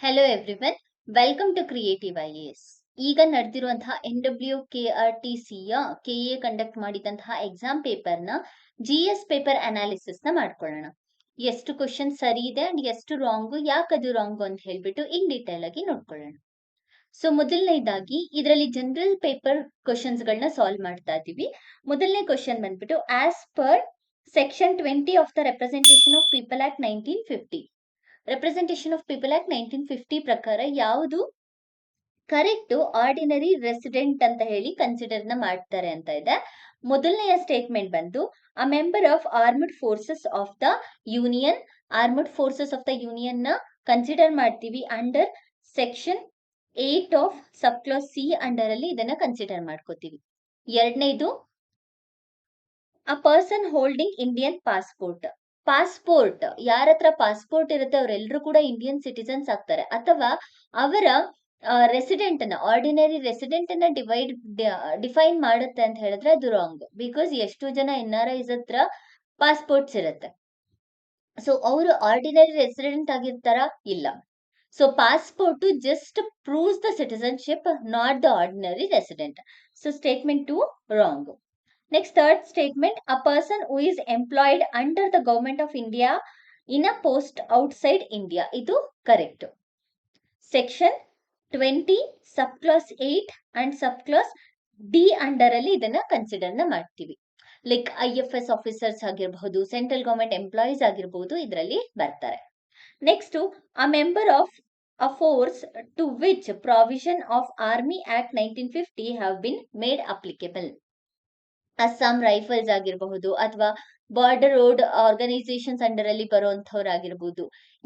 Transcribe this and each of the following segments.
Hello everyone, welcome to creative IAS. ಈಗ ನಡೆದಿರುವಂತಹ NWKRTCಯ ಕೆಎ ಕಂಡಕ್ಟ್ ಮಾಡಿದಂತಹ ಎಕ್ಸಾಮ್ ಪೇಪರ್ನ GS ಪೇಪರ್ ಅನಾಲಿಸಿಸ್ ನ ಮಾಡ್ಕೊಳ್ಳೋಣ. ಎಷ್ಟು ಕ್ವಶನ್ ಸರಿ ಇದೆ ಅಂಡ್ ಎಷ್ಟು ರಾಂಗು, ಯಾಕದು ರಾಂಗು ಅಂತ ಹೇಳ್ಬಿಟ್ಟು ಇನ್ ಡೀಟೇಲ್ ಆಗಿ ನೋಡ್ಕೊಳ್ಳೋಣ. ಸೊ ಮೊದಲನೇದಾಗಿ ಇದರಲ್ಲಿ ಜನರಲ್ ಪೇಪರ್ ಕ್ವಶನ್ಸ್ ಗಳನ್ನ ಸಾಲ್ವ್ ಮಾಡ್ತಾ ಇದ್ದೀವಿ. ಮೊದಲನೇ ಕ್ವಶನ್ ಬಂದ್ಬಿಟ್ಟು as per section 20 of the representation of people act 1950. Representation of people act 1950 ಪ್ರಕಾರ ಯಾವುದು ಕರೆಕ್ಟ್ ಆರ್ಡಿನರಿ ರೆಸಿಡೆಂಟ್ ಅಂತ ಹೇಳಿ ಕನ್ಸಿಡರ್ ನ ಮಾಡ್ತಾರೆ ಅಂತ ಇದೆ. ಮೊದಲನೆಯ ಸ್ಟೇಟ್ಮೆಂಟ್ ಬಂದು ಅ member of armed forces of the union. Armed forces of the union ನ ಕನ್ಸಿಡರ್ ಮಾಡ್ತೀವಿ under section 8 of sub class C under ಅಲ್ಲಿ ಇದನ್ನ ಕನ್ಸಿಡರ್ ಮಾಡ್ಕೋತೀವಿ. ಎರಡನೇದು a person holding Indian passport. Passport ಯಾರ ಹತ್ರ ಪಾಸ್ಪೋರ್ಟ್ ಇರುತ್ತೆ ಅವರೆಲ್ಲರೂ ಕೂಡ ಇಂಡಿಯನ್ ಸಿಟಿಸನ್ಸ್ ಆಗ್ತಾರೆ, ಅಥವಾ ಅವರ ರೆಸಿಡೆಂಟ್ ನ ಆರ್ಡಿನರಿ ರೆಸಿಡೆಂಟ್ ನ ಡಿಫೈನ್ ಮಾಡುತ್ತೆ ಅಂತ ಹೇಳಿದ್ರೆ ಅದು ರಾಂಗ್. ಬಿಕಾಸ್ ಎಷ್ಟು ಜನ NRIs ಹತ್ರ ಪಾಸ್ಪೋರ್ಟ್ಸ್ ಇರುತ್ತೆ, ಸೊ ಅವರು ಆರ್ಡಿನರಿ ರೆಸಿಡೆಂಟ್ ಆಗಿರ್ತಾರ? ಇಲ್ಲ. So passport just proves the citizenship, not the ordinary resident. So statement 2 wrong. Next, third statement, a person who is employed under the government of India in a post outside India. ಇದು correct. Section 20 subclause 8 and subclause D under ಅಲ್ಲಿ ಇದನ್ನ consider ನ ಮಾಡ್ತೀವಿ. Like IFS officers ಆಗಿರಬಹುದು, central government employees ಆಗಿರಬಹುದು, ಇದರಲ್ಲಿ ಬರ್ತಾರೆ. Next, a member of a force to which provision of Army Act 1950 have been made applicable. Assam rifles ಆಗಿರಬಹುದು ಅಥವಾ ಬಾರ್ಡರ್ ರೋಡ್ ಆರ್ಗನೈಸೇಷನ್ಸ್ ಅಂಡರ್ ಅಲ್ಲಿ ಬರುವಂತವ್ರು ಆಗಿರಬಹುದು,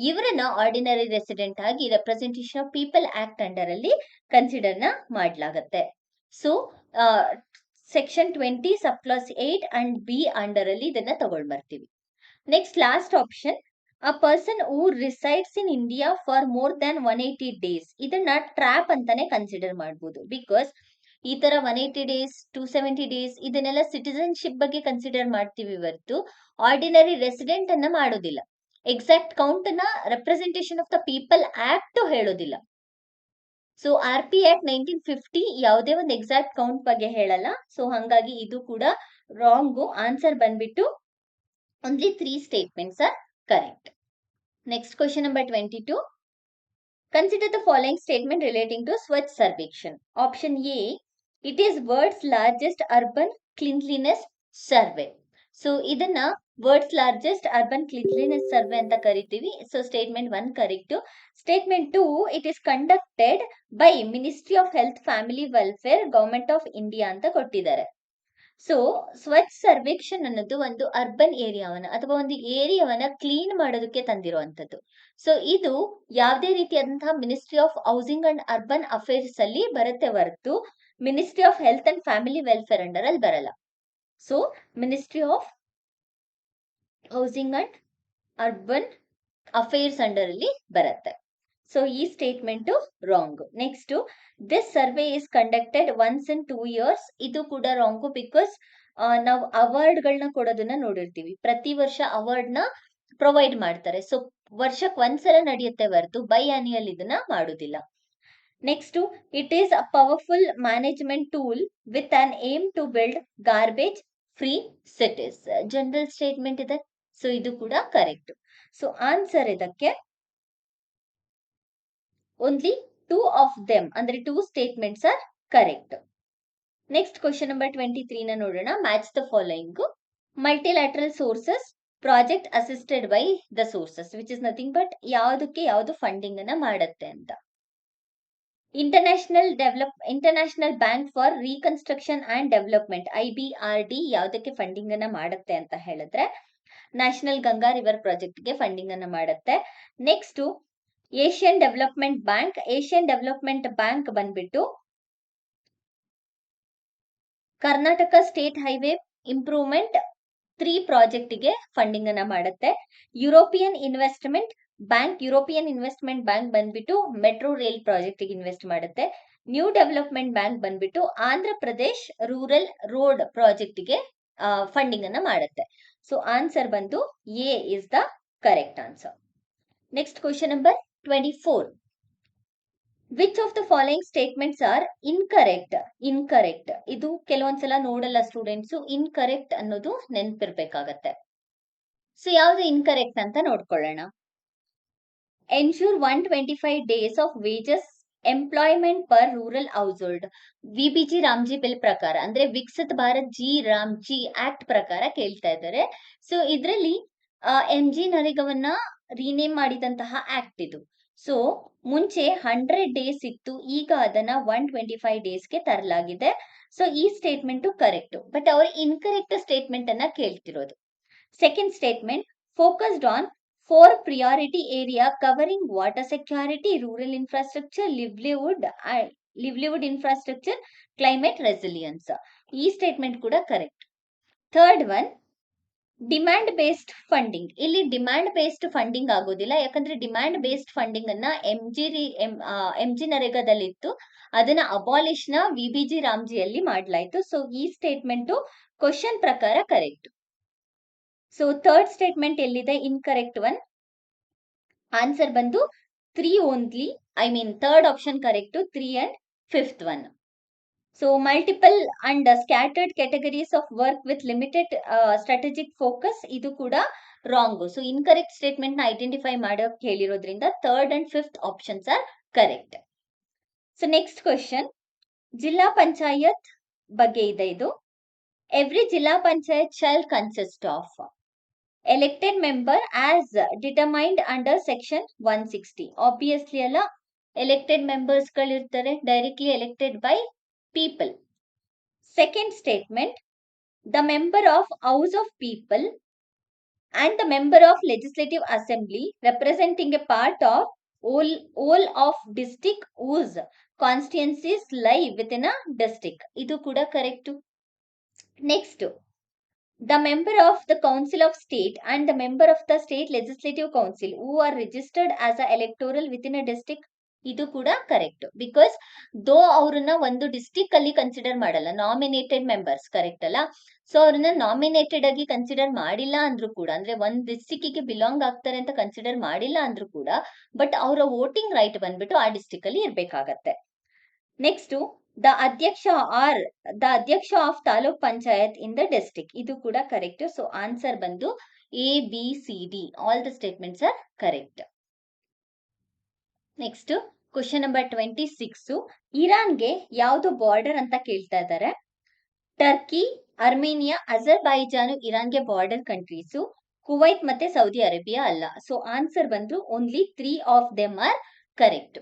ಇವರನ್ನ ಆರ್ಡಿನರಿ ರೆಸಿಡೆಂಟ್ ಆಗಿ representation of people act under ಅಲ್ಲಿ ಕನ್ಸಿಡರ್ ನ ಮಾಡ್ಲಾಗತ್ತೆ. So section 20 sub clause 8 and B under ಅಲ್ಲಿ ಇದನ್ನ ತಗೊಂಡ್ ಬರ್ತೀವಿ. Next, last option, a person who resides in India for more than 180 days. ಇದನ್ನ ಟ್ರ್ಯಾಪ್ ಅಂತಾನೆ ಕನ್ಸಿಡರ್ ಮಾಡ್ಬೋದು. ಬಿಕಾಸ್ ಈ ತರ 180 days 270 days ಇದನ್ನೆಲ್ಲ ಸಿಟಿಸನ್ಶಿಪ್ ಬಗ್ಗೆ ಕನ್ಸಿಡರ್ ಮಾಡ್ತೀವಿ ಹೊರತು ಆರ್ಡಿನರಿ ರೆಸಿಡೆಂಟ್ ಅನ್ನ ಮಾಡೋದಿಲ್ಲ. ಎಕ್ಸಾಕ್ಟ್ ಕೌಂಟ್ ನ representation of the people act ಹೇಳೋದಿಲ್ಲ. ಸೊ RP Act 1950 ಯಾವುದೇ ಒಂದು ಎಕ್ಸಾಕ್ಟ್ ಕೌಂಟ್ ಬಗ್ಗೆ ಹೇಳಲ್ಲ. ಸೊ ಹಂಗಾಗಿ ಇದು ಕೂಡ ರಾಂಗು. ಆನ್ಸರ್ ಬಂದ್ಬಿಟ್ಟು only 3 statements are correct. Next, question number 22. Consider the following statement relating to Swachh Sarvekshan. Option A, it is world's largest urban cleanliness survey. So ಇದನ್ನ world's largest urban cleanliness survey ಅಂತ ಕರಿತೀವಿ. So statement 1 correct. Statement 2, it is conducted by ministry of health family welfare government of India ಅಂತ ಕೊಟ್ಟಿದ್ದಾರೆ. So ಸ್ವಚ್ಛ ಸರ್ವೇಕ್ಷಣ್ ಅನ್ನೋದು ಒಂದು urban ಏರಿಯಾವನ್ನ ಅಥವಾ ಒಂದು ಏರಿಯಾವನ್ನ ಕ್ಲೀನ್ ಮಾಡೋದಕ್ಕೆ ತಂದಿರುವಂತದ್ದು. ಸೊ ಇದು ಯಾವುದೇ ರೀತಿಯಾದಂತಹ ministry of housing and urban affairs ಅಲ್ಲಿ ಬರುತ್ತೆ ಹೊರತು ministry of health and family welfare under ಅಲ್ಲಿ ಬರಲ್ಲ. So ministry of housing and urban affairs under ಅಲ್ಲಿ ಬರುತ್ತೆ. ಸೊ ಈ statement wrong. Next, this survey is conducted once in 2 years. ಇದು ಕೂಡ ರಾಂಗು. ಬಿಕಾಸ್ ನಾವು ಅವಾರ್ಡ್ ಗಳನ್ನ ಕೊಡೋದನ್ನ ನೋಡಿರ್ತೀವಿ, ಪ್ರತಿ ವರ್ಷ ಅವಾರ್ಡ್ ನ ಪ್ರೊವೈಡ್ ಮಾಡ್ತಾರೆ. ಸೊ ವರ್ಷಕ್ಕೆ ಒಂದ್ಸಲ ನಡೆಯುತ್ತೆ ಹೊರತು ಬೈ ಆನ್ಯುಯಲ್ ಇದನ್ನ ಮಾಡೋದಿಲ್ಲ. Next, it is a powerful management tool with an aim to build garbage free cities. General statement ಇದೆ. ಸೊ ಇದು ಕೂಡ ಕರೆಕ್ಟ್. ಸೊ ಆನ್ಸರ್ ಇದಕ್ಕೆ only 2 of them ಅಂದ್ರೆ 2 statements are correct. Next, question number 23 ನ ನೋಡೋಣ. Match the following. Multilateral sources, project assisted by the sources, which is nothing but ಯಾವುದಕ್ಕೆ ಯಾವುದು funding ಅನ್ನ ಮಾಡುತ್ತೆ ಅಂತ. International Bank for Reconstruction and Development IBRD ಯಾವುದಕ್ಕೆ funding ಅನ್ನ ಮಾಡುತ್ತೆ ಅಂತ ಹೇಳಿದ್ರೆ ನ್ಯಾಷನಲ್ ಗಂಗಾ ರಿವರ್ ಪ್ರಾಜೆಕ್ಟ್ ಗೆ ಫಂಡಿಂಗ್ ಅನ್ನ ಮಾಡುತ್ತೆ. Next, Asian Development Bank. Asian Development Bank ಬಂದ್ಬಿಟ್ಟು Karnataka state highway improvement 3 project ಗೆ ಫಂಡಿಂಗ್ ಅನ್ನ ಮಾಡುತ್ತೆ. ಯುರೋಪಿಯನ್ ಇನ್ವೆಸ್ಟ್ಮೆಂಟ್ ಬ್ಯಾಂಕ್ ಬಂದ್ಬಿಟ್ಟು ಮೆಟ್ರೋ ರೈಲ್ ಪ್ರಾಜೆಕ್ಟ್ ಗೆ ಇನ್ವೆಸ್ಟ್ ಮಾಡುತ್ತೆ. ನ್ಯೂ ಡೆವಲಪ್ಮೆಂಟ್ ಬ್ಯಾಂಕ್ ಬಂದ್ಬಿಟ್ಟು Andhra Pradesh rural road project ಗೆ ಫಂಡಿಂಗ್ ಅನ್ನ ಮಾಡುತ್ತೆ. ಸೊ ಆನ್ಸರ್ ಬಂದು A is the correct answer. Next, question number 24. Which of the following statements are incorrect ಇದು ಕೆಲವೊಂದ್ಸಲ ನೋಡಲ್ಲ ಸ್ಟೂಡೆಂಟ್ಸ್. ಇನ್ಕರೆಕ್ಟ್ ಅನ್ನೋದು ನೆನ್ಪಿರ್ಬೇಕಾಗತ್ತೆ. ಸೊ ಯಾವ್ದು ಇನ್ಕರೆಕ್ಟ್ ಅಂತ ನೋಡ್ಕೊಳ್ಳೋಣ. Ensure 125 days of wages employment per rural house hold. VBG Ramji bill ಪ್ರಕಾರ, ಅಂದ್ರೆ ವಿಕಸಿತ್ ಭಾರತ್ ಜಿ ರಾಮ್ಜಿ ಆಕ್ಟ್ ಪ್ರಕಾರ ಕೇಳ್ತಾ ಇದ್ದಾರೆ. ಸೊ ಇದ್ರಲ್ಲಿ MG ನರೇಗಾವನ್ನ ರೀನೇಮ್ ಮಾಡಿದಂತಹ ಆಕ್ಟ್ ಇದು. ಸೊ ಮುಂಚೆ 100 days ಇತ್ತು, ಈಗ ಅದನ್ನ 125 daysಗೆ ತರಲಾಗಿದೆ. ಸೊ ಈ ಸ್ಟೇಟ್ಮೆಂಟ್ ಕರೆಕ್ಟ್, ಬಟ್ ಅವರು ಇನ್ಕರೆಕ್ಟ್ ಸ್ಟೇಟ್ಮೆಂಟ್ ಅನ್ನ ಕೇಳ್ತಿರೋದು. Second statement, focused on 4 priority area covering water security, rural infrastructure, livelihood infrastructure, climate resilience. ಈ ಸ್ಟೇಟ್ಮೆಂಟ್ ಕೂಡ correct. Third one, demand based funding. ಇಲ್ಲಿ ಡಿಮ್ಯಾಂಡ್ ಬೇಸ್ಡ್ ಫಂಡಿಂಗ್ ಆಗೋದಿಲ್ಲ, ಯಾಕಂದ್ರೆ demand based funding ಅನ್ನ MG ನರೇಗಾದಲ್ಲಿ ಇತ್ತು, ಅದನ್ನ ಅಬಾಲಿಷ್ ನ ವಿಬಿಜಿ ರಾಮ್ಜಿಯಲ್ಲಿ ಮಾಡ್ಲಾಯ್ತು. ಸೊ ಈ ಸ್ಟೇಟ್ಮೆಂಟ್ ಕ್ವಶನ್ ಪ್ರಕಾರ ಕರೆಕ್ಟ್. ಸೊ ಥರ್ಡ್ ಸ್ಟೇಟ್ಮೆಂಟ್ ಎಲ್ಲಿದೆ ಇನ್ಕರೆಕ್ಟ್ ಒನ್? ಆನ್ಸರ್ ಬಂದು 3 only. Third option correct, 3 and 5th one. So multiple and scattered categories of work with limited strategic focus, ಇದು ಕೂಡ wrong. So incorrect statement ನ identify ಮಾಡೋಕೆ ಹೇಳಿರೋದ್ರಿಂದ 3rd and 5th options are correct. So next question, Zilla Panchayat ಬಗ್ಗೆ ಇದೆ ಇದು. Every Zilla Panchayat shall consist of elected member as determined under section 160. Obviously ಅಲ್ಲ, elected members ಗಳಿರ್ತಾರೆ, directly elected by people. Second statement, the member of House of People and the member of Legislative Assembly representing a part of all of district whose constituencies lie within a district. ಇದು ಕೂಡ correct. Next, the member of the Council of State and the member of the State Legislative Council who are registered as a electoral within a district, ಇದು ಕೂಡ correct. Because ದೋ ಅವ್ರನ್ನ ಒಂದು district ಅಲ್ಲಿ consider ಮಾಡಲ್ಲ, nominated members, correct ಅಲ್ಲ? So ಅವ್ರನ್ನ nominated ಆಗಿ ಕನ್ಸಿಡರ್ ಮಾಡಿಲ್ಲ ಅಂದ್ರೂ ಕೂಡ, ಅಂದ್ರೆ ಒಂದ್ ಡಿಸ್ಟಿಕ್ಗೆ ಬಿಲಾಂಗ್ ಆಗ್ತಾರೆ ಅಂತ ಕನ್ಸಿಡರ್ ಮಾಡಿಲ್ಲ ಅಂದ್ರೂ ಕೂಡ, ಬಟ್ ಅವರ ವೋಟಿಂಗ್ ರೈಟ್ ಬಂದ್ಬಿಟ್ಟು ಆ ಡಿಸ್ಟಿಕ್ ಅಲ್ಲಿ ಇರ್ಬೇಕಾಗತ್ತೆ. ನೆಕ್ಸ್ಟ್, ದ ಅಧ್ಯಕ್ಷ of taluk panchayat in the district, ಇದು ಕೂಡ ಕರೆಕ್ಟ್. ಸೊ ಆನ್ಸರ್ ಬಂದು ABCD, all the statements are correct. Next question number 26, ಇರಾನ್ಗೆ ಯಾವುದು ಬಾರ್ಡರ್ ಅಂತ ಕೇಳ್ತಾ ಇದ್ದಾರೆ. ಟರ್ಕಿ, ಅರ್ಮೇನಿಯಾ, ಅಜರ್ಬೈಜಾನ್ ಇರಾನ್ಗೆ ಬಾರ್ಡರ್ ಕಂಟ್ರೀಸು, ಕುವೈತ್ ಮತ್ತೆ ಸೌದಿ ಅರೇಬಿಯಾ ಅಲ್ಲ. ಸೊ ಆನ್ಸರ್ ಬಂದು only 3 of them are correct.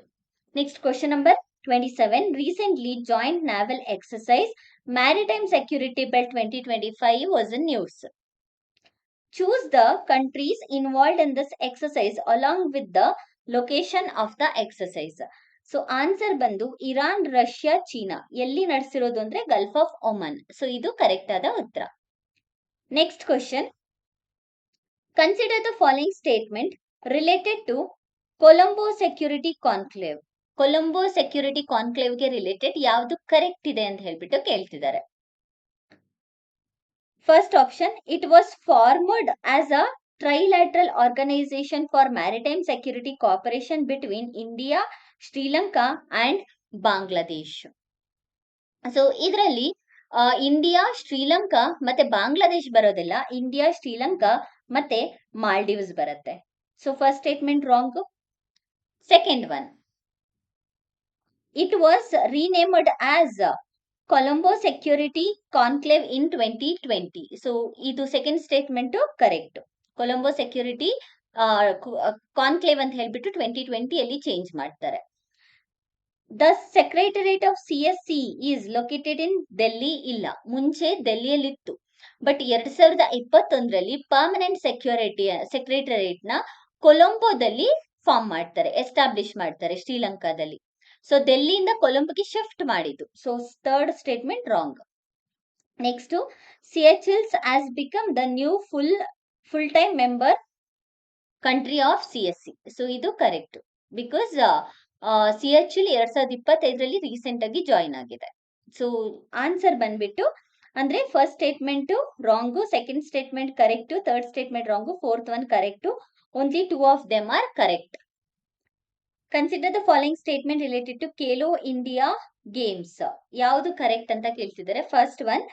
Next question number 27, recently joint naval exercise Maritime Security Belt 2025 was in news. Choose the countries involved in this exercise along with the location of the exercise. So answer ಬಂದು Iran, Russia, China ಎಲ್ಲಿ ನಡೆಸಿರೋದು ಅಂದ್ರೆ Gulf of Oman. So ಇದು correct ಆದ ಉತ್ತರ. Next question, consider the following statement related to Colombo security conclave. Colombo security ಕಾನ್ಕ್ಲೇವ್ಗೆ related ಯಾವುದು correct ಇದೆ ಅಂತ ಹೇಳ್ಬಿಟ್ಟು ಕೇಳ್ತಿದ್ದಾರೆ. First option, it was formed as a trilateral organisation for maritime security cooperation between India, Sri Lanka and Bangladesh. So ಇದರಲ್ಲಿ India, Sri Lanka ಮತ್ತೆ ಬಾಂಗ್ಲಾದೇಶ್ ಬರೋದಿಲ್ಲ, India, Sri Lanka ಮತ್ತೆ ಮಾಲ್ಡೀವ್ಸ್ ಬರುತ್ತೆ. So first statement wrong. Second one, it was renamed as Colombo Security Conclave in 2020. So ಇದು second statement correct. Colombo security conclave ಅಂತ ಹೇಳ್ಬಿಟ್ಟು 2020 ಅಲ್ಲಿ change ಮಾಡ್ತಾರೆ. The secretariat of CSC is located in Delhi. ಇಲ್ಲ, ಮುಂಚೆ ಡೆಲ್ಲಿಯಲ್ಲಿತ್ತು, ಬಟ್ 2021ರಲ್ಲಿ ಪರ್ಮನೆಂಟ್ ಸೆಕ್ರೆಟರಿಯೇಟ್ ನ ಕೊಲಂಬೋದಲ್ಲಿ ಫಾರ್ಮ್ ಮಾಡ್ತಾರೆ, ಎಸ್ಟಾಬ್ಲಿಷ್ ಮಾಡ್ತಾರೆ ಶ್ರೀಲಂಕಾದಲ್ಲಿ. ಸೊ ಡೆಲ್ಲಿಯಿಂದ ಕೊಲಂಬೋಗೆ ಶಿಫ್ಟ್ ಮಾಡಿದ್ದು. So third statement wrong. Next, Seychelles as become the new full time member country of CSC. So ಇದು ಕರೆಕ್ಟ್, ಬಿಕಾಸ್ ಸಿಯೆಚೆಲ್ 2025ರಲ್ಲಿ ರೀಸೆಂಟ್ ಆಗಿ ಜಾಯಿನ್ ಆಗಿದೆ. ಸೊ ಆನ್ಸರ್ ಬಂದ್ಬಿಟ್ಟು ಅಂದ್ರೆ first statement wrong, second statement correct, third statement wrong, fourth one correct. Only 2 of them are correct. Consider the following statement related to Khelo India games. ಯಾವುದು correct ಅಂತ ಕೇಳ್ತಿದ್ದಾರೆ. First one,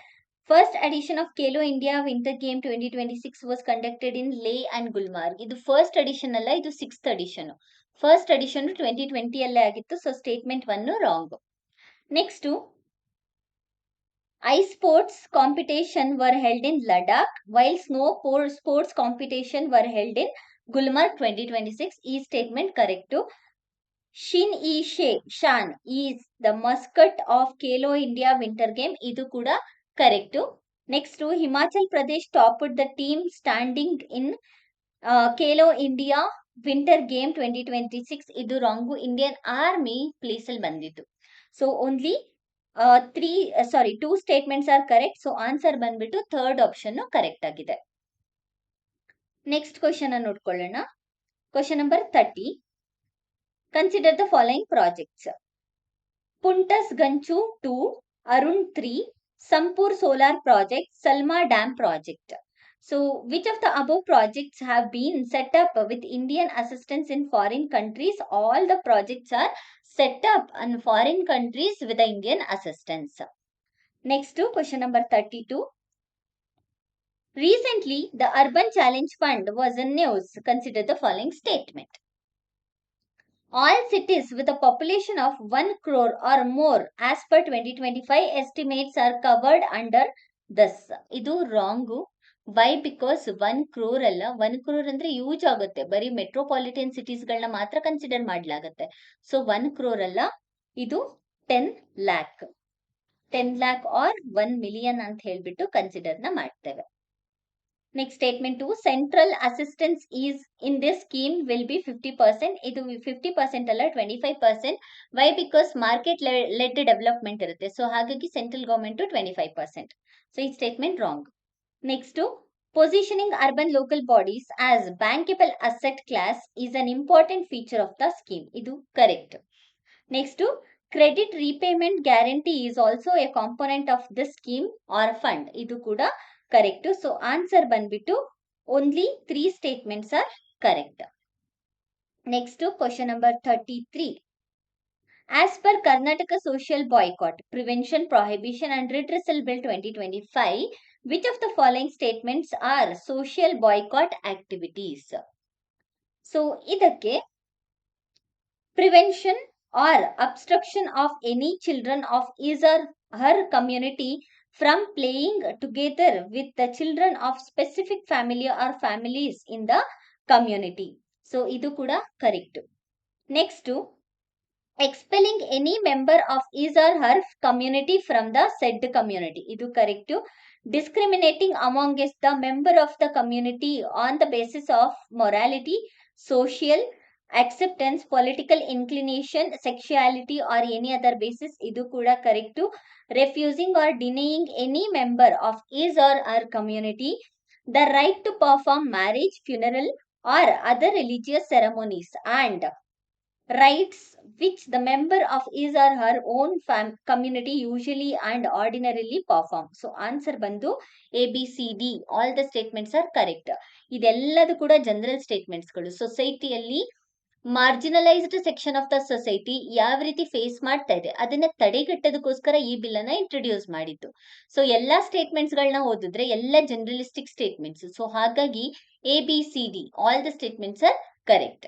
first edition of Khelo India winter game 2026 was conducted in Leh and Gulmarg. ಇದು first addition ಅಲ್ಲ, ಇದು sixth addition. First addition 2020 ಅಲ್ಲೇ ಆಗಿತ್ತು. So statement one wrong. Next, ice sports competition were held in Ladakh while snow sports competition were held in Gulmarg 2026. ಈ statement correct. Sheen e Shan is the mascot of Khelo India winter game. ಇದು ಕೂಡ correct. Next, Himachal Pradesh topped the team standing in Khelo India winter game 2026. ಇದು wrong. Indian army place ಅಲ್ಲಿ ಬಂದಿತ್ತು. So only two statements are correct. So answer ಬಂದ್ಬಿಟ್ಟು third option correct ಆಗಿದೆ. Next question ನೋಡ್ಕೊಳ್ಳೋಣ. Question number 30. Consider the following projects: Punatsangchhu 2, Arun 3, Sampur solar project, Salma dam project. So, which of the above projects have been set up with Indian assistance in foreign countries? All the projects are set up in foreign countries with the Indian assistance. Next, question number 32. Recently, the Urban Challenge Fund was in news. Consider the following statement. All cities with a population of 1 crore or more as per 2025 estimates are covered under this. ಇದು wrong. Y? Because 1 crore ಅಲ್ಲ. 1 crore ಅಂದ್ರೆ use ಆಗುತ್ತೆ. ಬರೀ metropolitan ಸಿಟೀಸ್ಗಳನ್ನ ಮಾತ್ರ consider ಮಾಡ್ಲಾಗತ್ತೆ. So 1 crore ಅಲ್ಲ, ಇದು 10 lakh. 10 lakh R 1 million ಅಂತ ಹೇಳ್ಬಿಟ್ಟು ಕನ್ಸಿಡರ್ನ ಮಾಡ್ತೇವೆ. Next statement 2, central assistance is in this scheme will be 50%. ಇದು 50% ಅಲ್ಲ, 25%. Why? Because market led development ಇರುತ್ತೆ. ಸೊ ಹಾಗಾಗಿ ಸೆಂಟ್ರಲ್ ಗವರ್ಮೆಂಟ್ 25%. ಸೊ ಈ statement wrong. Next, positioning urban local bodies as bankable asset class is an important feature of the scheme. ಇದು correct. Next, credit repayment guarantee is also a component of this scheme or fund. ಇದು ಕೂಡ correct. So answer ಬಂದ್ಬಿಟ್ಟು only 3 statements are correct. Next, question number 33. As per Karnataka Social Boycott, Prevention, Prohibition and Redressal Bill 2025, which of the following statements are social boycott activities? So, ಇದಕ್ಕೆ prevention or obstruction of any children of his or her community from playing together with the children of specific family or families in the community. So, ಇದು ಕೂಡ correct. Next, expelling any member of his or her community from the said community. ಇದು correct. Discriminating amongst the member of the community on the basis of morality, social acceptance, political inclination, sexuality or any other basis. ಇದು ಕೂಡ correct. Refusing or denying any member of his or her community the right to perform marriage, funeral or other religious ceremonies and rights which the member of his or her own community usually and ordinarily perform. So answer ಬಂದು ABCD. All the statements are correct. ಇದೆಲ್ಲದು ಕೂಡ general ಸ್ಟೇಟ್ಮೆಂಟ್ಸ್ಗಳು. ಸೊಸೈಟಿಯಲ್ಲಿ marginalised section of the society ಯಾವ ರೀತಿ face ಮಾಡ್ತಾ ಇದೆ ಅದನ್ನ ತಡೆಗಟ್ಟೋದಕ್ಕೋಸ್ಕರ ಈ ಬಿಲ್ ಅನ್ನ ಇಂಟ್ರೊಡ್ಯೂಸ್ ಮಾಡಿದ್ದು. ಸೊ ಎಲ್ಲಾ ಸ್ಟೇಟ್ಮೆಂಟ್ಸ್ ಗಳನ್ನ ಓದಿದ್ರೆ ಎಲ್ಲ ಜನರಲಿಸ್ಟಿಕ್ ಸ್ಟೇಟ್ಮೆಂಟ್ಸ್. ಸೊ ಹಾಗಾಗಿ ABCD all the statements are correct.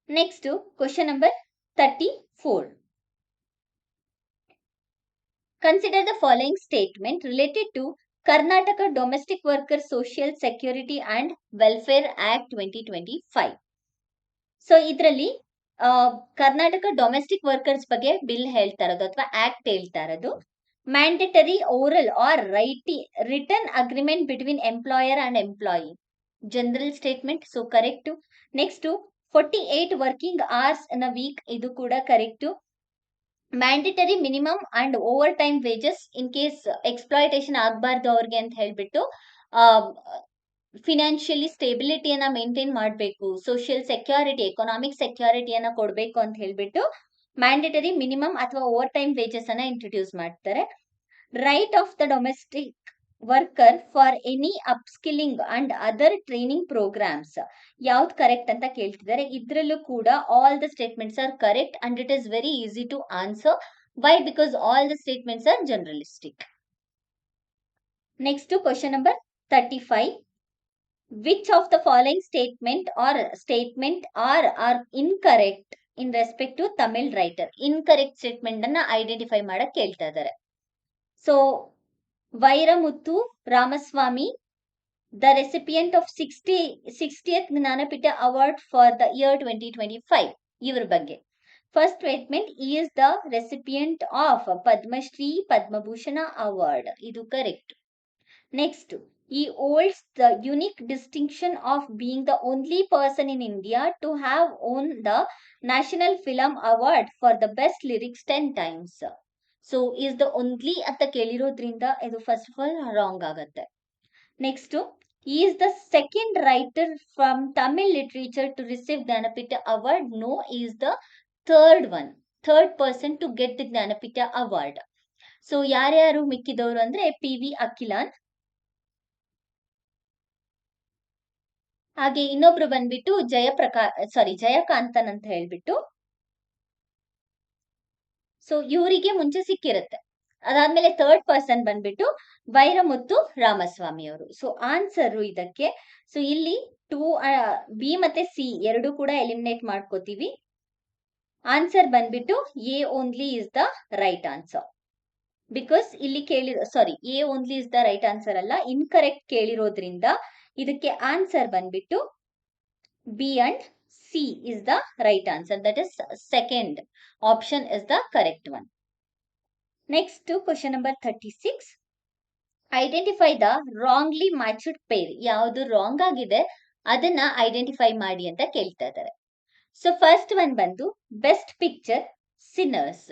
Next, question number 34. Consider the following statement related to Karnataka Domestic Workers Social Security and Welfare Act 2025. So, ಇದರಲ್ಲಿ ಕರ್ನಾಟಕ ಡೊಮೆಸ್ಟಿಕ್ ವರ್ಕರ್ಸ್ ಬಗ್ಗೆ bill ಹೇಳ್ತಾ ಇರೋದು ಅಥವಾ ಆಕ್ಟ್ ಹೇಳ್ತಾ ಇರೋದು. Mandatory oral or written agreement between employer and employee. General statement. So correct. Next, 48 working hours in a week. ಇದು ಕೂಡ correct. Mandatory minimum and overtime wages in case exploitation ಆಗಬಾರ್ದು ಅವ್ರಿಗೆ ಅಂತ ಹೇಳ್ಬಿಟ್ಟು ಫಿನಾನ್ಷಿಯಲಿ ಸ್ಟೆಬಿಲಿಟಿಯನ್ನ maintain ಮಾಡಬೇಕು, social security, economic ಸೆಕ್ಯೂರಿಟಿಯನ್ನ ಕೊಡಬೇಕು ಅಂತ ಹೇಳ್ಬಿಟ್ಟು ಮ್ಯಾಂಡೇಟರಿ ಮಿನಿಮಮ್ ಅಥವಾ ಓವರ್ ಟೈಮ್ ವೇಜಸ್ ಅನ್ನ ಇಂಟ್ರೊಡ್ಯೂಸ್ ಮಾಡ್ತಾರೆ. Right of the domestic worker for any upskilling and other training programmes. ಯಾವ್ದು ಕರೆಕ್ಟ್ ಅಂತ ಕೇಳ್ತಿದ್ದಾರೆ. ಇದ್ರಲ್ಲೂ ಕೂಡ all the statements are correct and it is very easy to answer. Why? Because all the statements are generalistic. Next to question number 35. Which of the following statement are incorrect in respect to Tamil writer? Incorrect statement ಅನ್ನ identify ಮಾಡಕ್ ಕೇಳ್ತಾ ಇದ್ದಾರೆ. So Vairamuthu Ramaswamy, the recipient of 60th Jnanpith award for the year 2025. ಇವ್ರ ಬಗ್ಗೆ first statement, is the recipient of Padmashri Padmabhushan award. ಇದು correct. Next, he holds the unique distinction of being the only person in India to have won the National Film Award for the best lyrics 10 times. So, is the only ಅಂತ ಕೇಳಿರೋದ್ರಿಂದ ಇದು first of all wrong ಆಗುತ್ತೆ. Next, he is the second writer from Tamil literature to receive Jnanapita Award. No, he is the third person to get the Jnanapita Award. So ಯಾರ್ಯಾರು ಮಿಕ್ಕಿದವರು ಅಂದ್ರೆ PV ಅಖಿಲಾನ್, ಹಾಗೆ ಇನ್ನೊಬ್ರು ಬಂದ್ಬಿಟ್ಟು ಜಯಕಾಂತನ್ ಅಂತ ಹೇಳ್ಬಿಟ್ಟು. ಸೊ ಇವರಿಗೆ ಮುಂಚೆ ಸಿಕ್ಕಿರುತ್ತೆ. ಅದಾದ್ಮೇಲೆ ಥರ್ಡ್ ಪರ್ಸನ್ ಬಂದ್ಬಿಟ್ಟು ವೈರಮುತ್ತು ರಾಮಸ್ವಾಮಿ ಅವರು. ಸೊ ಆನ್ಸರ್ ಇದಕ್ಕೆ, ಸೊ ಇಲ್ಲಿ ಬಿ ಮತ್ತೆ ಸಿ ಎರಡು ಕೂಡ ಎಲಿಮಿನೇಟ್ ಮಾಡ್ಕೋತೀವಿ. ಆನ್ಸರ್ ಬಂದ್ಬಿಟ್ಟು A only is the right answer. Because ಇಲ್ಲಿ A only is the right answer ಅಲ್ಲ, ಇನ್ಕರೆಕ್ಟ್ ಕೇಳಿರೋದ್ರಿಂದ ಇದಕ್ಕೆ ಆನ್ಸರ್ ಬಂದ್ಬಿಟ್ಟು B and C is the right answer. That is second option is the correct one. Next question number 36. Identify the wrongly matched pair. ಯಾವುದು wrong ಆಗಿದೆ ಅದನ್ನ identify ಮಾಡಿ ಅಂತ ಕೇಳ್ತಾ ಇದ್ದಾರೆ. ಸೊ ಫಸ್ಟ್ ಒನ್ ಬಂದು ಬೆಸ್ಟ್ ಪಿಕ್ಚರ್ ಸಿನ್ನರ್ಸ್.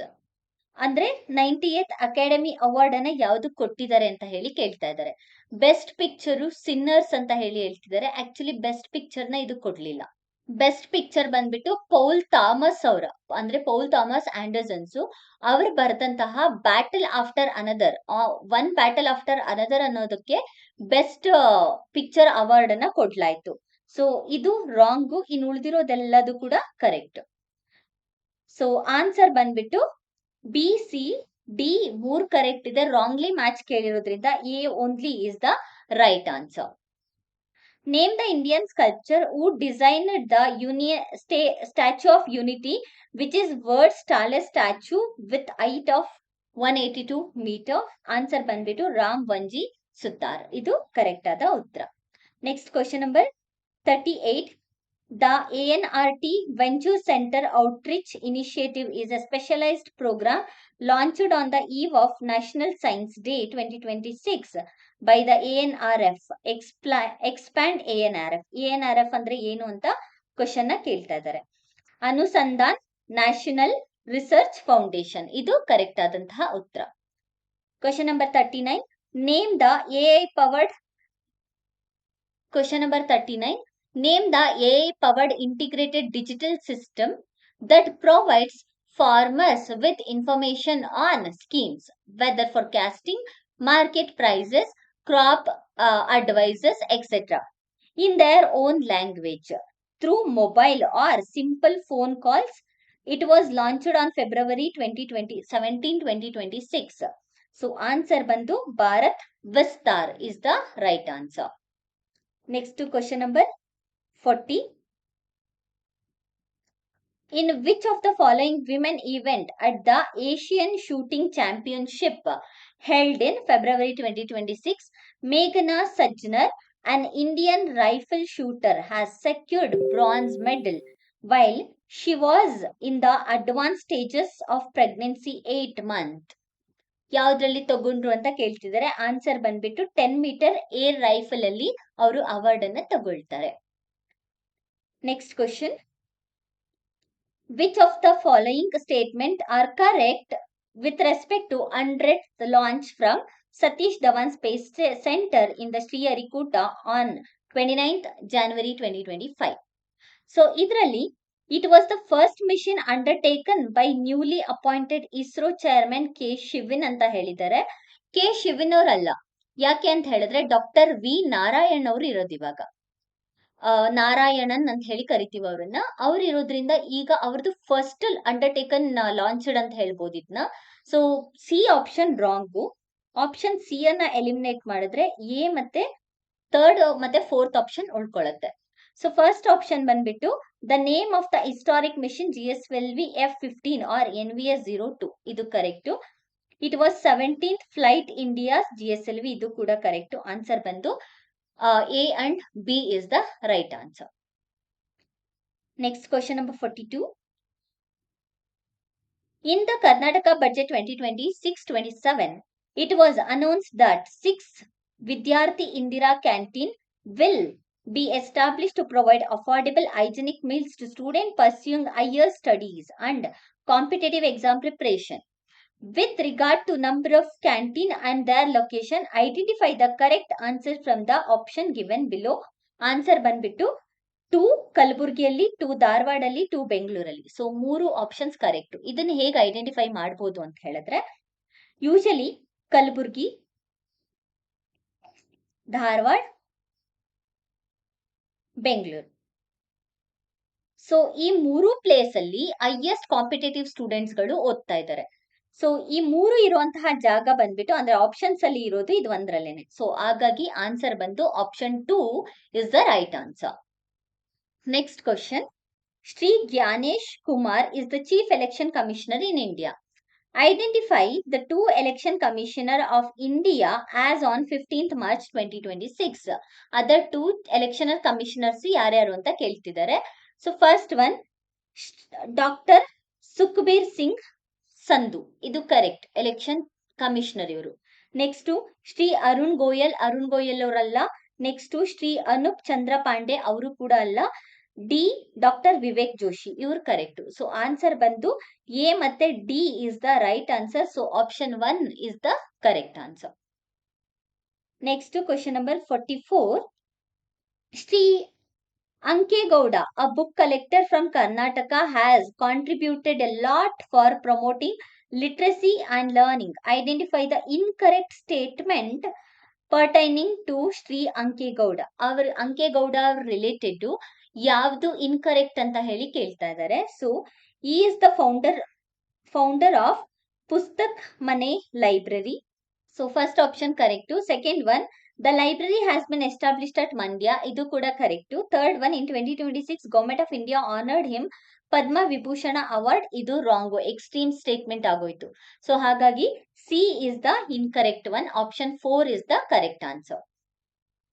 ಅಂದ್ರೆ 98th academy award ಅನ್ನ ಯಾವ್ದು ಕೊಟ್ಟಿದ್ದಾರೆ ಅಂತ ಹೇಳಿ ಕೇಳ್ತಾ ಇದ್ದಾರೆ. ಬೆಸ್ಟ್ ಪಿಕ್ಚರ್ ಸಿನ್ನರ್ಸ್ ಅಂತ ಹೇಳಿ ಹೇಳ್ತಿದ್ದಾರೆ. ಆಕ್ಚುಲಿ ಬೆಸ್ಟ್ ಪಿಕ್ಚರ್ ನ ಇದು ಕೊಡ್ಲಿಲ್ಲ. ಬೆಸ್ಟ್ ಪಿಕ್ಚರ್ ಬಂದ್ಬಿಟ್ಟು ಪೌಲ್ ಥಾಮಸ್ ಅವರ, ಅಂದ್ರೆ ಪೌಲ್ ಥಾಮಸ್ ಆಂಡರ್ಸನ್ಸ್ ಅವರು ಬರೆದಂತಹ battle after another, one battle after another ಅನ್ನೋದಕ್ಕೆ ಬೆಸ್ಟ್ ಪಿಕ್ಚರ್ ಅವಾರ್ಡ್ ಅನ್ನ ಕೊಡ್ಲಾಯ್ತು. ಸೊ ಇದು ರಾಂಗು, ಇನ್ನು ಉಳಿದಿರೋದೆಲ್ಲದು ಕೂಡ ಕರೆಕ್ಟ್. ಸೊ ಆನ್ಸರ್ ಬಂದ್ಬಿಟ್ಟು ಬಿ ಸಿ ಡಿ ಮೂರ್ ಕರೆಕ್ಟ್ ಇದೆ. ರಾಂಗ್ಲಿ ಮ್ಯಾಚ್ ಕೇಳಿರೋದ್ರಿಂದ A only is the right answer. Name the Indian sculpture who designed the Statue of Unity, which is world's tallest statue with height of 182 meter. Answer ಬಂದ್ಬಿಟ್ಟು ರಾಮ್ ವಂಜಿ ಸುತಾರ್. ಇದು correct ಆದ ಉತ್ತರ. Next question number 38. The ANRT Venture Center Outreach Initiative is a specialized program launched on the eve of National Science Day 2026 by the ANRF. Expand ANRF. ANRF ಅಂದ್ರೆ ಏನು ಅಂತ question ನ ಕೇಳ್ತಾ ಇದ್ದಾರೆ. ಅನುಸಂಧಾನ್ ನ್ಯಾಷನಲ್ ರಿಸರ್ಚ್ ಫೌಂಡೇಶನ್. ಇದು correct ಆದಂತಹ ಉತ್ತರ. Question number 39. Name the AI powered. Question number 39. Name the AI-powered integrated digital system that provides farmers with information on schemes, weather forecasting, market prices, crop advices, etc. in their own language through mobile or simple phone calls. It was launched on February 2026. So answer bandu Bharat Vistar is the right answer. Next to question number 40. In which of the following women event at the Asian Shooting Championship held in February 2026, Meghna Sajnar, an Indian rifle shooter, has secured bronze medal while she was in the advanced stages of pregnancy 8 months? ಯಾವ್ದ್ರಲ್ಲಿ ತಗೊಂಡ್ರು ಅಂತ ಕೇಳ್ತಿದ್ದಾರೆ. Answer ಬಂದ್ಬಿಟ್ಟು 10 metre air rifle ಅಲ್ಲಿ ಅವರು award ಅನ್ನ ತಗೊಳ್ತಾರೆ. Next question. Which of the following statement are correct with respect to 100th launch from Satish Dhawan Space Center in the Sriharikota on 29th January 2025? So, idರಲ್ಲಿ it was the first mission undertaken by newly appointed ISRO chairman K. Shivan ಅಂತ ಹೇಳಿದ್ದಾರೆ. K. Shivan ಅವರಲ್ಲ, ಯಾಕೆ ಅಂತ ಹೇಳಿದ್ರೆ doctor V Narayan ಅವರು ಇರೋದು ಇವಾಗ. ನಾರಾಯಣನ್ ಅಂತ ಹೇಳಿ ಕರಿತೀವಿ ಅವ್ರನ್ನ. ಅವ್ರು ಇರೋದ್ರಿಂದ ಈಗ ಅವ್ರದ್ದು ಫಸ್ಟ್ ಅಂಡರ್ಟೇಕನ್ ಲಾಂಚ್ಡ್ ಅಂತ ಹೇಳ್ಬೋದು ಇದನ್ನ. So C option wrong. Option C ಅನ್ನ ಎಲಿಮಿನೇಟ್ ಮಾಡಿದ್ರೆ ಎ ಮತ್ತೆ ಥರ್ಡ್ ಮತ್ತೆ ಫೋರ್ತ್ ಆಪ್ಷನ್ ಉಳ್ಕೊಳ್ಳುತ್ತೆ. ಸೊ ಫಸ್ಟ್ ಆಪ್ಷನ್ ಬಂದ್ಬಿಟ್ಟು the name of the historic mission GSLV F-15 or NVS-02 ಇದು correct. It was 17th flight India's GSLV ಇದು ಕೂಡ correct. Answer ಬಂದು A and B is the right answer. Next question number 42. In the Karnataka budget 2026-27, it was announced that 6 Vidyarthi Indira Canteen will be established to provide affordable hygienic meals to students pursuing higher studies and competitive exam preparation. With regard to number of canteen and their location, identify the correct answer from the option given below. Answer ಬಂದ್ಬಿಟ್ಟು 2 ಕಲಬುರ್ಗಿಯಲ್ಲಿ, 2 ಧಾರವಾಡಲ್ಲಿ, 2 ಬೆಂಗಳೂರಲ್ಲಿ. So 3 options correct. ಇದನ್ನ ಹೇಗೆ identify ಮಾಡಬಹುದು ಅಂತ ಹೇಳಿದ್ರೆ, usually Kalaburagi, Dharwad, Bengaluru. So ಈ 3 place ಅಲ್ಲಿ highest competitive students ಗಳು ಓದ್ತಾ ಇದ್ದಾರೆ. ಸೊ ಈ 3 ಇರುವಂತಹ ಜಾಗ ಬಂದ್ಬಿಟ್ಟು ಅಂದ್ರೆ ಆಪ್ಷನ್ಸ್ ಅಲ್ಲಿ ಇರೋದು ಇದು ಒಂದ್ರಲ್ಲೇನೆ. ಸೊ ಹಾಗಾಗಿ ಆನ್ಸರ್ ಬಂದು option 2 is the right answer. Next question. Shri Gyanesh Kumar is the chief election commissioner in India. Identify the 2 election commissioner of India as on 15th March 2026. Other 2 election commissioners ಯಾರ್ಯಾರು ಅಂತ ಕೇಳ್ತಿದ್ದಾರೆ. So first one doctor Sukhbir Singh Sandhu ಇದು correct, election commissioner ಇವರು. Next Shri Arun Goel ಅವರಲ್ಲ. Next Shri Anup Chandra Pandey ಅವರು ಕೂಡ ಅಲ್ಲ. D doctor Vivek Joshi ಇವ್ರು ಕರೆಕ್ಟ್. ಸೊ ಆನ್ಸರ್ ಬಂದು ಎ ಮತ್ತೆ D is the right answer. So option 1 is the correct answer. Next question number 44. Shri Ankegowda, a book collector from Karnataka, has contributed a lot for promoting literacy and learning. Identify the incorrect statement pertaining to Sri Ankegowda. Our Ankegowda related to ಯಾವ್ದು incorrect ಅಂತ ಹೇಳಿ ಕೇಳ್ತಾ ಇದ್ದಾರೆ. So he is the founder of ಪುಸ್ತಕ್ ಮನೆ library. So first option correct. Second one the library has been established at Mandya. ಇದು ಕೂಡ correct. Third one in 2026 government of India honoured him Padma Vibhushan award ಇದು wrong, extreme statement ಆಗೋಯ್ತು. So ಹಾಗಾಗಿ C is the incorrect one. Option 4 is the correct answer.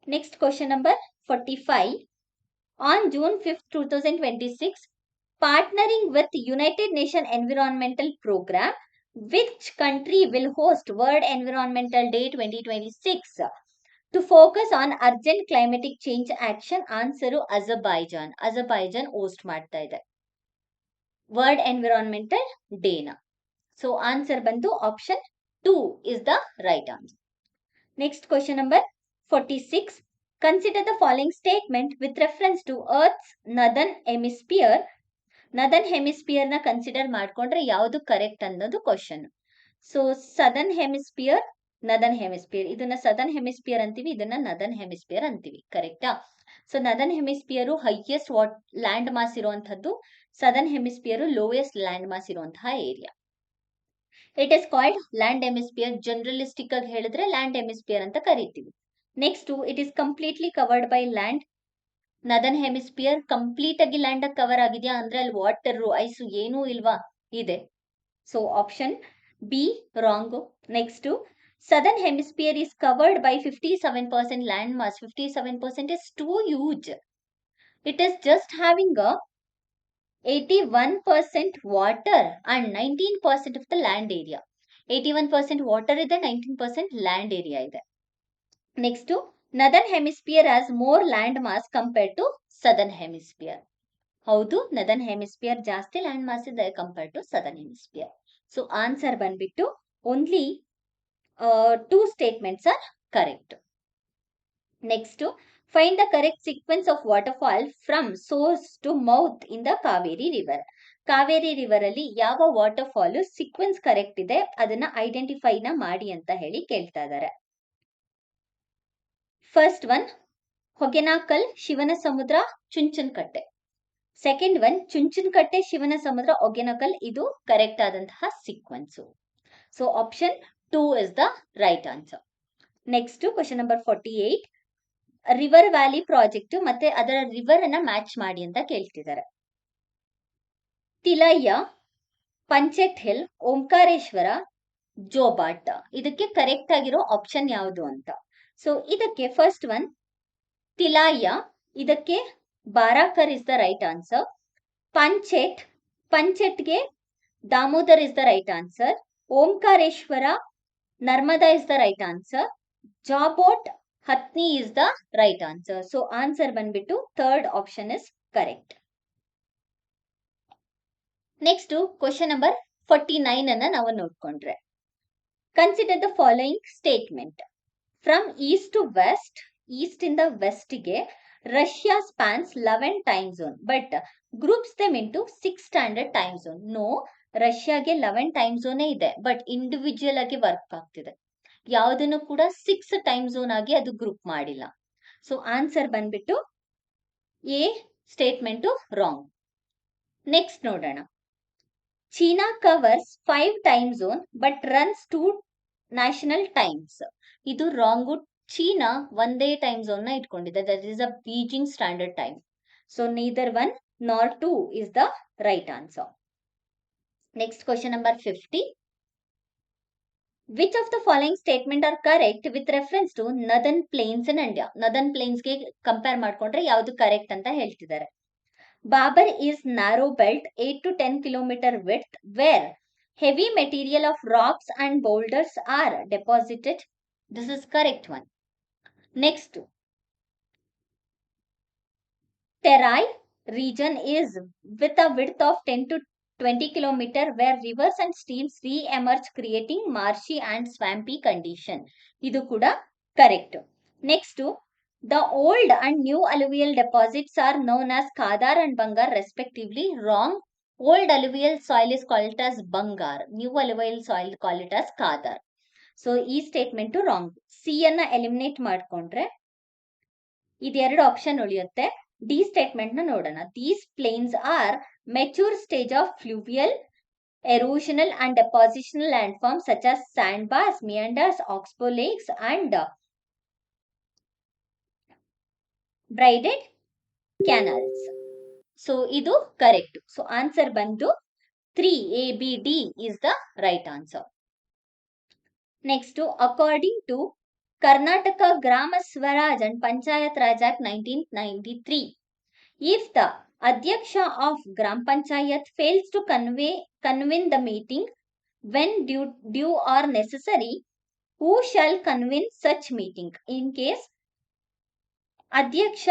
Next question number 45. On June 5th 2026, partnering with United Nations Environmental Program, which country will host World Environmental Day 2026 to focus on urgent climatic change action? Answer Azerbaijan. Azerbaijan host ಮಾಡ್ತಾ ಇದೆ world environmental ಡೇನ. So answer ಬಂದು option 2 is the right answer. Next question number 46. Consider the following statement with reference to earth's northern hemisphere. Northern hemisphere ನ consider ಮಾಡ್ಕೊಂಡ್ರೆ ಯಾವುದು correct ಅನ್ನೋದು question. So southern hemisphere, northern hemisphere, ಇದನ್ನ southern hemisphere ಅಂತೀವಿ, ಇದನ್ನ northern hemisphere ಅಂತೀವಿ. ಕರೆಕ್ಟಾ? So northern hemisphere highest land mass ಇರುವಂತದ್ದು, southern hemisphere lowest land mass ಇರುವಂತಹ area. It is called land hemisphere. Generalistic ಆಗಿ ಹೇಳಿದ್ರೆ ಲ್ಯಾಂಡ್ ಹೆಮಿಸ್ಪಿಯರ್ ಅಂತ ಕರಿತೀವಿ. Next it is completely covered by land. Northern hemisphere complete ಆಗಿ land cover ಆಗಿದೆಯಾ ಅಂದ್ರೆ ಅಲ್ಲಿ ವಾಟರ್ ಐಸು ಏನೂ ಇಲ್ವಾ? ಇದೆ. So option B wrong. Next Southern Hemisphere is covered by 57% land mass. 57% is too huge. It is just having a 81% water and 19% of the land area. 81% water ಇದೆ, 19% land area ಇದೆ. Next, Northern Hemisphere has more land mass compared to Southern Hemisphere. ಹೌದು, Northern Hemisphere ಜಾಸ್ತಿ land mass ಇದೆ compared to Southern Hemisphere. So answer ಬಂದ್ಬಿಟ್ಟು only 2 statements are correct. Next, find the correct sequence of waterfall from source to mouth in the Kaveri river. Kaveri river ಅಲ್ಲಿ ಯಾವ waterfall sequence correct ಇದೆ ಅದನ್ನ identify ಮಾಡಿ ಅಂತ ಹೇಳಿ ಕೇಳ್ತಾ ಇದ್ದಾರೆ. ಫಸ್ಟ್ ಒನ್ ಹೊಗೆನಾಕಲ್, ಶಿವನ ಸಮುದ್ರ, ಚುಂಚನಕಟ್ಟೆ. ಸೆಕೆಂಡ್ ಒನ್ ಚುಂಚನಕಟ್ಟೆ, ಶಿವನ ಸಮುದ್ರ, ಹೊಗೆನಕಲ್. ಇದು ಕರೆಕ್ಟ್ ಆದಂತಹ sequence. So option 2 is the right answer. Next question number 48. River valley project ಮತ್ತೆ ಅದರ ರಿವರ್ ಅನ್ನ ಮ್ಯಾಚ್ ಮಾಡಿ ಅಂತ ಕೇಳ್ತಿದ್ದಾರೆ. ತಿಲಯ್ಯ, ಪಂಚೆಟ್ ಹಿಲ್, ಓಂಕಾರೇಶ್ವರ, ಜೋಬಾಟ್. ಇದಕ್ಕೆ ಕರೆಕ್ಟ್ ಆಗಿರೋ ಆಪ್ಷನ್ ಯಾವುದು ಅಂತ. ಸೊ ಇದಕ್ಕೆ ಫಸ್ಟ್ ಒನ್ ತಿಲಯ್ಯ, ಇದಕ್ಕೆ Barakar is the right answer. ಪಂಚೆಟ್ಗೆ Damodar is the right answer. Omkareshwar, Narmada is the right answer. Jobat, Hathni is the right answer. So answer ಬಂದ್ಬಿಟ್ಟು third option is correct. Next question number 49 ಅನ್ನ ನಾವು ನೋಡ್ಕೊಂಡ್ರೆ, consider the following statement. From east to west, east ಇಂದ west ಗೆ Russia spans 11 time zone but groups them into 6 standard time zone. No, ರಷ್ಯಾಗೆ 11 time ಝೋನೇ ಇದೆ, but individual ಆಗಿ work ಆಗ್ತಿದೆ. ಯಾವುದನ್ನು ಕೂಡ 6 ಟೈಮ್ ಝೋನ್ ಆಗಿ ಅದು ಗ್ರೂಪ್ ಮಾಡಿಲ್ಲ. ಸೊ ಆನ್ಸರ್ ಬಂದ್ಬಿಟ್ಟು ಎ ಸ್ಟೇಟ್ಮೆಂಟ್ ರಾಂಗ್. ನೆಕ್ಸ್ಟ್ ನೋಡೋಣ. China covers 5 time zone but runs 2 national times. ಇದು ರಾಂಗು. ಚೀನಾ ಒಂದೇ ಟೈಮ್ ಝೋನ್ ನ ಇಟ್ಕೊಂಡಿದೆ, that is a Beijing standard time. So neither 1 nor 2 is the right answer. Next question number 50. Which of the following statement are correct with reference to northern plains in India? Northern plains ಗೆ compare ಮಾಡ್ಕೊಂಡ್ರೆ ಯಾವ್ದು correct ಅಂತ ಹೇಳ್ತಿದ್ದಾರೆ. Babar is narrow belt 8 to 10 kilometer width where heavy material of rocks and boulders are deposited. This is correct one. Next, Terai region is with a width of 10 to 20 kilometer where rivers and streams re-emerge creating marshy and swampy condition. Idu kuda correct. Next, the old and new alluvial deposits are known as Kadar and Bangar respectively. Wrong. Old alluvial soil is called as Bangar. New alluvial soil call it as Kadar. So ಈ statement wrong. C ಅನ್ನ eliminate ಮಾಡ್ಕೊಂಡ್ರೆ ಇದೆರಡು option ಉಳಿಯುತ್ತೆ. D statement ನ ನೋಡೋಣ. These plains are mature stage of fluvial, erosional and depositional landforms such as sandbars, meanders, oxbow lakes and braided canals. So idu correct. So answer bandu 3 A B D is the right answer. Next, according to Karnataka Grama Swaraj and Panchayat Raj Act 1993, if the Adhyaksha of Gram Panchayat fails to convene the meeting when due or necessary, who shall convene such meeting? In case ಅಧ್ಯಕ್ಷ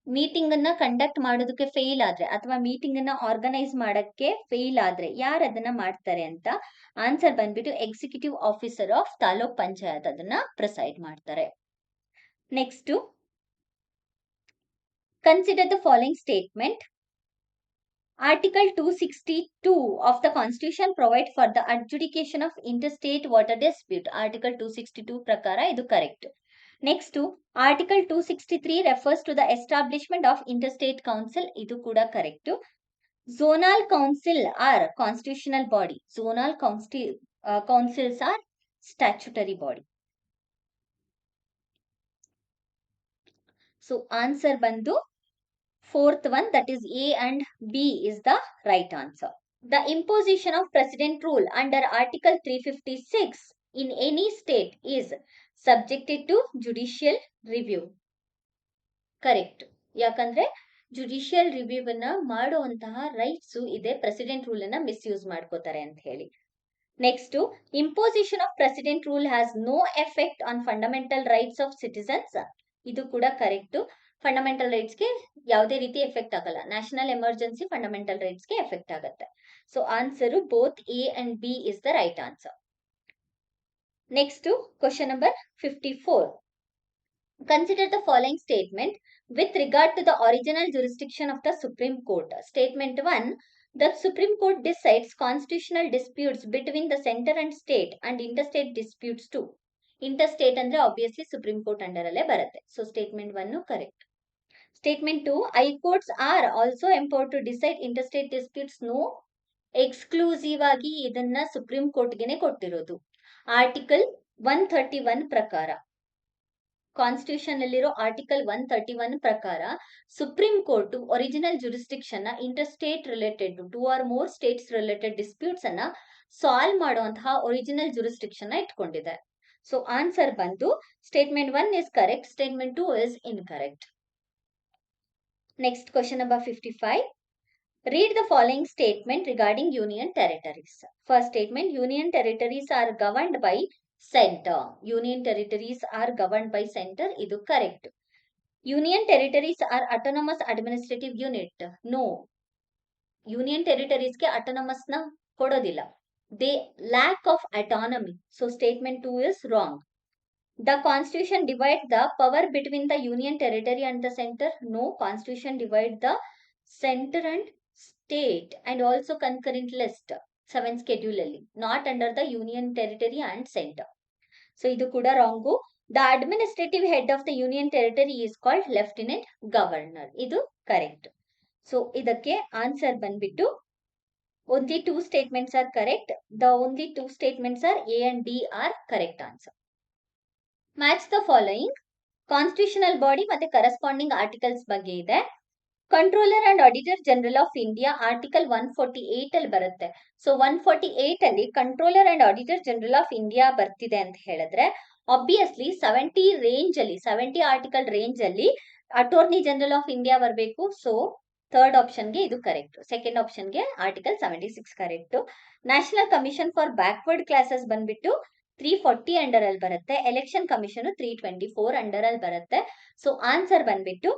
meeting ಅನ್ನ conduct ಮಾಡೋದಕ್ಕೆ fail ಆದ್ರೆ ಅಥವಾ meeting ಅನ್ನ organise ಮಾಡಕ್ಕೆ fail ಆದ್ರೆ ಯಾರು ಅದನ್ನ ಮಾಡ್ತಾರೆ ಅಂತ ಆನ್ಸರ್ ಬಂದ್ಬಿಟ್ಟು executive officer of taluk panchayat ಅದನ್ನ ಪ್ರಿಸೈಡ್ ಮಾಡ್ತಾರೆ. Next, consider the following statement. Article 262 of the Constitution provide for the adjudication of interstate water dispute. Article 262 ಪ್ರಕಾರ ಇದು correct. Next, Article 263 refers to the establishment of interstate council. Idu kuda correct. Zonal council are constitutional body. Zonal councils are statutory body. So answer bandu fourth one, that is A and B is the right answer. The imposition of president rule under Article 356 in any state is subjected to judicial review. Correct. ಯಾಕಂದ್ರೆ judicial review ಅನ್ನ ಮಾಡುವಂತಹ rights ಇದೆ, president rule ಅನ್ನ misuse ಮಾಡ್ಕೋತಾರೆ ಅಂತ ಹೇಳಿ. Next, imposition of president rule has no effect on fundamental rights of citizens. ಇದು ಕೂಡ ಕರೆಕ್ಟ್. ಫಂಡಮೆಂಟಲ್ ರೈಟ್ಸ್ ಗೆ ಯಾವುದೇ ರೀತಿ ಎಫೆಕ್ಟ್ ಆಗಲ್ಲ. ನ್ಯಾಷನಲ್ ಎಮರ್ಜೆನ್ಸಿ ಫಂಡಮೆಂಟಲ್ ರೈಟ್ಸ್ ಗೆ ಎಫೆಕ್ಟ್ ಆಗುತ್ತೆ. So answer both A and B is the right answer. Next, question number 54. Consider the following statement with regard to the original jurisdiction of the Supreme Court. Statement 1. The Supreme Court decides constitutional disputes between the center and state and interstate disputes too. Interstate ಅಂದ್ರೆ obviously supreme court under ಅಲ್ಲೇ ಬರುತ್ತೆ. So statement 1 correct. Statement 2, high courts are also empowered to decide interstate disputes. No, exclusive ಆಗಿ ಇದನ್ನ supreme ಕೋರ್ಟ್ಗೆನೆ ಕೊಟ್ಟಿರೋದು. Article 131 ಪ್ರಕಾರ, constitution ಅಲ್ಲಿರೋ article 131 ಪ್ರಕಾರ supreme court original jurisdiction ನ interstate related 2 or more States related disputes ಅನ್ನ ಸಾಲ್ವ್ ಮಾಡುವಂತಹ original jurisdiction ನ ಇಟ್ಕೊಂಡಿದೆ. ಸೊ ಆನ್ಸರ್ ಬಂದು statement 1 is correct, statement 2 is incorrect. Next question number 55. Read the following statement regarding union territories. First statement, union territories are governed by center. Union territories are governed by center. Idu correct. Union territories are autonomous administrative unit. No. Union territories ke autonomous na kododilla. They lack of autonomy. So statement 2 is wrong. The constitution divides the power between the union territory and the center. No, constitution divides the center and state and also concurrent list 7th schedule alli, not under the union territory and center. So idu kuda wrong. The administrative head of the union territory is called lieutenant governor. Idu correct. So idakke answer banbittu only 2 statements are correct. The only 2 statements are A and D are correct answer. Match the following. Constitutional body ಮತ್ತೆ corresponding articles ಬಗ್ಗೆ ಇದೆ. Controller and auditor general of India article 148 ಅಲ್ಲಿ ಬರುತ್ತೆ. So 148 ಅಲ್ಲಿ controller and auditor general of India ಬರ್ತಿದೆ ಅಂತ ಹೇಳಿದ್ರೆ obviously 70 range ಅಲ್ಲಿ 70 ಆರ್ಟಿಕಲ್ ರೇಂಜ್ ಅಲ್ಲಿ ಅಟಾರ್ನಿ ಜನರಲ್ ಆಫ್ ಇಂಡಿಯಾ ಬರಬೇಕು. ಸೊ ಥರ್ಡ್ ಆಪ್ಷನ್ಗೆ ಇದು ಕರೆಕ್ಟ್. ಸೆಕೆಂಡ್ ಆಪ್ಷನ್ಗೆ article 76 correct. National commission for backward classes ಬಂದ್ಬಿಟ್ಟು 340 ಅಂಡರ್ ಅಲ್ಲಿ ಬರುತ್ತೆ. ಎಲೆಕ್ಷನ್ ಕಮಿಷನ್ 324 ಅಂಡರ್ ಅಲ್ಲಿ ಬರುತ್ತೆ. ಸೊ ಆನ್ಸರ್ ಬಂದ್ಬಿಟ್ಟು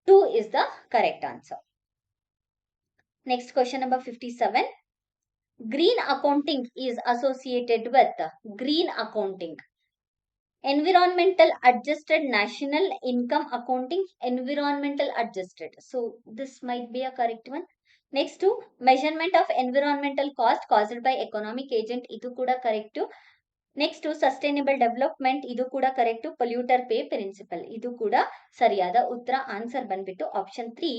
2 is the correct answer. Next question number 57. Green accounting is associated with green accounting. Environmental adjusted national income accounting, environmental adjusted. So this might be a correct one. Next to measurement of environmental cost caused by economic agent. Idu kuda correct. Next sustainable development, ಇದು ಕೂಡ correct. ಪೊಲ್ಯೂಟರ್ pay principal, ಇದು ಕೂಡ ಸರಿಯಾದ ಉತ್ತರ. Answer ಬಂದ್ಬಿಟ್ಟು option 3,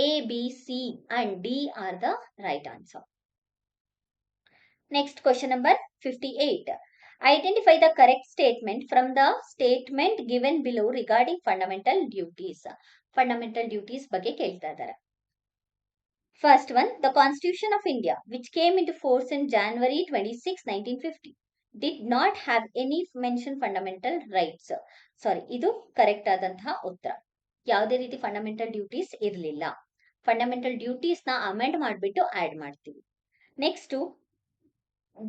A, B, C and D are the right answer. Next question number 58. Identify the correct statement from the statement given below regarding fundamental duties. Fundamental duties ಬಗ್ಗೆ ಕೇಳ್ತಾ ಇದ್ದಾರೆ. First one, the Constitution of India, which came into force in January 26, 1950. did not have any mention fundamental rights. ಸಾರಿ, ಇದು correct ಆದಂತಹ ಉತ್ತರ. ಯಾವುದೇ ರೀತಿ fundamental duties ಇರಲಿಲ್ಲ. Fundamental duties ನ ಅಮೆಂಡ್ ಮಾಡಿಬಿಟ್ಟು ಆಡ್ ಮಾಡ್ತೀವಿ. Next,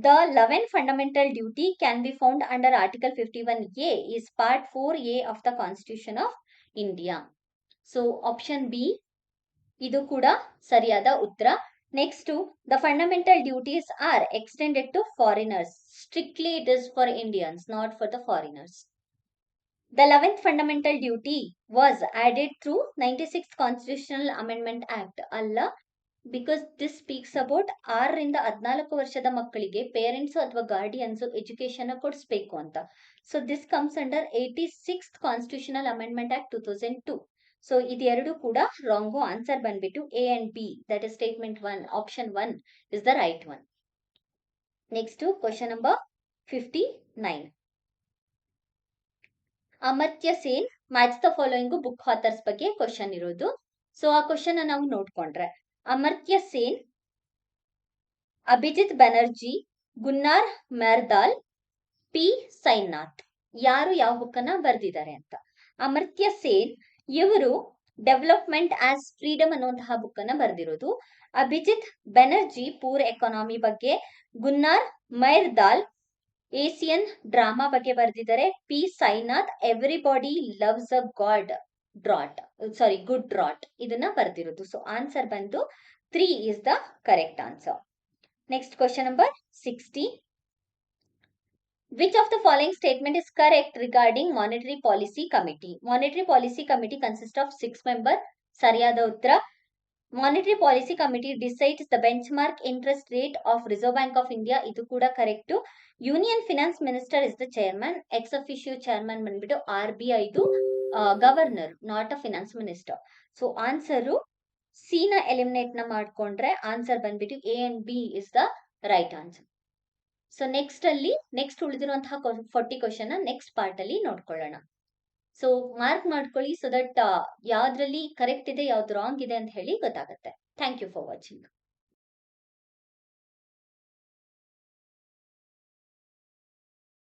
the 11 fundamental duty can be found under article 51A is part 4A of the Constitution of India. So option B ಇದು ಕೂಡ ಸರಿಯಾದ ಉತ್ತರ. Next, the fundamental duties are extended to foreigners. Strictly it is for Indians, not for the foreigners. The 11th fundamental duty was added through 96th Constitutional Amendment Act. Alla, because this speaks about 6 ರಿಂದ 14 ವರ್ಷದ ಮಕ್ಕಳಿಗೆ parents ಅಥವಾ guardians education ಕೊಡಿಸಬೇಕು ಅಂತ. So this comes under 86th Constitutional Amendment Act 2002. So ಇದೆರಡು ಕೂಡ wrong. Answer ಬಂದ್ಬಿಟ್ಟು A and B, that is statement 1, option 1 is the right one. Next to question number 59. Amartya Sen match the following book authors ಬಗ್ಗೆ question ಇರೋದು. So ಆ question ನಾವು ನೋಡ್ಕೊಂಡ್ರೆ, Amartya Sen, Abhijit Banerjee, Gunnar Myrdal, P Sainath ಯಾರು ಯಾವ ಬುಕ್ ಅನ್ನ ಬರ್ದಿದ್ದಾರೆ ಅಂತ. ಅಮರ್ತ್ಯ ಸೇನ್ ಇವರು ಡೆವಲಪ್ಮೆಂಟ್ ಆಸ್ ಫ್ರೀಡಮ್ ಅನ್ನುವಂತಹ ಬುಕ್ ಅನ್ನ ಬರೆದಿರೋದು. ಅಭಿಜಿತ್ ಬೆನರ್ಜಿ ಪೂರ್ ಎಕಾನಮಿ ಬಗ್ಗೆ, ಗುನ್ನಾರ್ ಮೈರ್ದಾಲ್ ಏಸಿಯನ್ ಡ್ರಾಮಾ ಬಗ್ಗೆ ಬರೆದಿದ್ದಾರೆ. P Sainath everybody loves a good drought ಇದನ್ನ ಬರೆದಿರೋದು. ಸೊ ಆನ್ಸರ್ ಬಂದು 3 is the correct answer. Next question number 60. Which of the following statement is correct regarding Monetary Policy Committee? Monetary Policy Committee consists of 6 members. ಸರಿಯಾದ ಉತ್ತರ monetary policy committee decides the benchmark interest rate of reserve bank of India, ಇದು ಕೂಡ correct. Union finance minister is the chairman, ex officio chairman ಬಂದ್ಬಿಟ್ಟು RBI governor, not a finance minister. So answer C ನ eliminate ನ ಮಾಡ್ಕೊಂಡ್ರೆ answer ಬಂದ್ಬಿಟ್ಟು A and B is the right answer. So next ಉಳಿದಿರುವಂತಹ 40 question next part ಅಲ್ಲಿ ನೋಡ್ಕೊಳ್ಳೋಣ. So mark ಮಾಡ್ಕೊಳ್ಳಿ, so that ಯಾವ್ದ್ರಲ್ಲಿ ಕರೆಕ್ಟ್ ಇದೆ ಯಾವ್ದು ರಾಂಗ್ ಇದೆ ಅಂತ ಹೇಳಿ ಗೊತ್ತಾಗುತ್ತೆ. Thank you for watching.